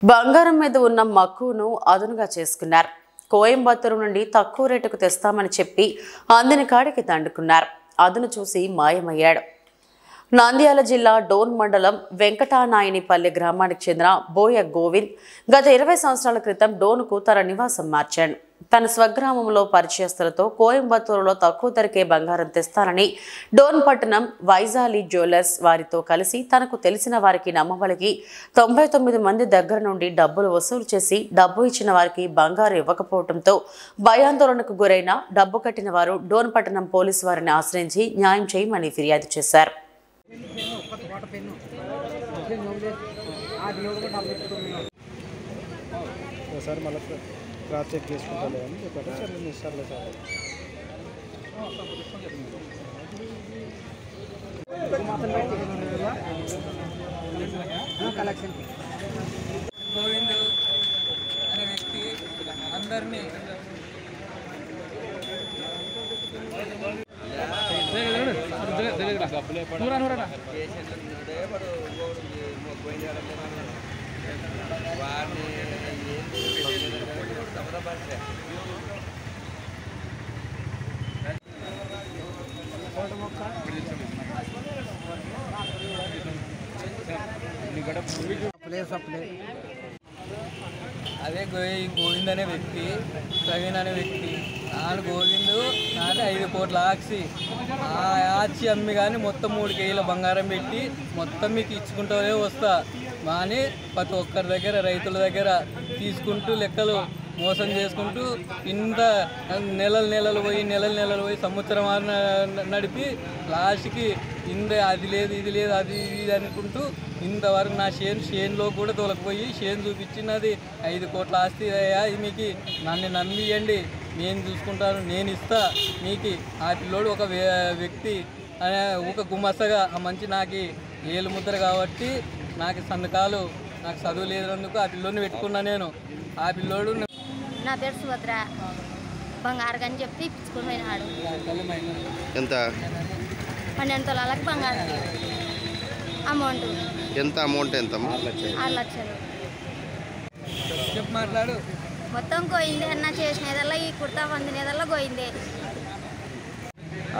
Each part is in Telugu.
బంగారం మీద ఉన్న మక్కువను అదునుగా చేసుకున్నారు. కోయంబత్తూరు నుండి తక్కువ రేటుకు తెస్తామని చెప్పి అందిన కాడికి దండుకున్నారు. అదును చూసి మాయమయ్యాడు. నంద్యాల జిల్లా డోన్ మండలం వెంకటానాయనిపల్లి గ్రామానికి చెందిన బోయ గోవింద్ గత 20 సంవత్సరాల క్రితం డోన్కు తన నివాసం మార్చాడు. తన స్వగ్రామంలో పరిచయస్తులతో కోయంబత్తూరులో తక్కువ ధరకే బంగారం తెస్తానని డోన్ పట్టణం వైజాలి జ్యువెలర్స్ వారితో కలిసి తనకు తెలిసిన వారికి నమ్మబలికి 99 మంది దగ్గర నుండి డబ్బులు వసూలు చేసి డబ్బు ఇచ్చిన వారికి బంగారు ఇవ్వకపోవడంతో భయాందోళనకు గురైన డబ్బు కట్టిన వారు డోన్ పట్టణం పోలీసు వారిని ఆశ్రయించి న్యాయం చేయమని ఫిర్యాదు చేశారు. క్రాస్ చెక్ చేసుకుంటాను అని చెప్పారు సార్. నేను ఇస్తాను సార్. గోవింద్ అనే వ్యక్తి అందరినీ అదే గోవింద్ అనే వ్యక్తి, ప్రవీణ్ అనే వ్యక్తి, నాన్న గోవిందు నాది 5 కోట్ల ఆక్సి ఆచి అమ్మి కానీ మొత్తం 3 కేజీల బంగారం పెట్టి మొత్తం మీకు ఇచ్చుకుంటూనే వస్తా కానీ ప్రతి ఒక్కరి దగ్గర రైతుల దగ్గర తీసుకుంటూ లెక్కలు మోసం చేసుకుంటూ ఇంత నెలలు పోయి సంవత్సరం నడిపి లాస్ట్కి అది లేదు ఇది లేదు అది ఇది అనుకుంటూ ఇంతవరకు నా షేన్లో కూడా తోలకపోయి షేన్ చూపించినది 5 కోట్ల ఆస్తి అయ్యా, ఇది మీకు నన్ను నమ్మియండి, నేను చూసుకుంటాను, నేను ఇస్తా మీకు. ఆ పిల్లోడు ఒక వ్యక్తి ఒక గుమస్తగా మంచి నాకు ఏలు ముద్ర కాబట్టి నాకు సంతకాలు నాకు చదువు లేదన్నందుకు ఆ పిల్లోని పెట్టుకున్నా నేను. ఆ పిల్లోడు నా పేరు సుభద్ర, బంగారు అని చెప్పి ఇప్పించుకుని పోయినాడు. ఎంత 12 తులాలకు బంగారం అమౌంట్. ఎంత అమౌంట్? ఎంత? 6 లక్షలు. చెప్పు మాట్లాడు. మొత్తం పోయిందే అన్న, చేసినదల్లా ఈ కుర్తా పొందినదల్లా పోయిందే.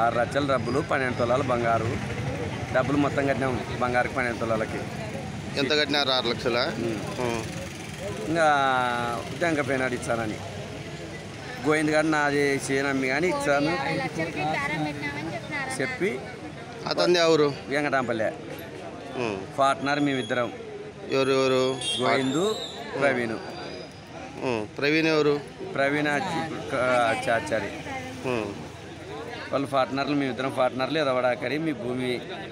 6 లక్షల డబ్బులు, 12 తులాలు బంగారు డబ్బులు మొత్తం కట్టినాం. బంగారుకి 12 తులాలకి ఎంత కట్టినారు? 6 లక్షల. ఇంకా ఉద్యోగ పేనాడు ఇచ్చానని గోవింద్ గారు నాది చేయనమ్మి కానీ ఇచ్చాను చెప్పి. అతన్ని ఎవరు? వెంకటాంపల్లె పార్ట్నర్ మేమిద్దరం. ఎవరు? గోవిందు, ప్రవీణ్. ప్రవీణ్ ఎవరు? ప్రవీణ్ ఆచారి. వాళ్ళు పార్ట్నర్లు, మేమిద్దరం పార్ట్నర్లు. ఎదవడాకరి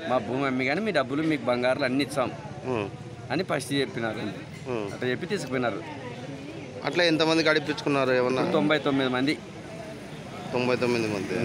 మా భూమి అమ్మి కానీ మీ డబ్బులు మీకు బంగారులు అన్నీ ఇచ్చాం అని ఫస్ట్ చెప్పినారు. అట్లా చెప్పి తీసుకుపోయినారు. అట్లా ఎంతమంది గడిపించుకున్నారు? ఏమన్నా 99 మంది. 99 మంది.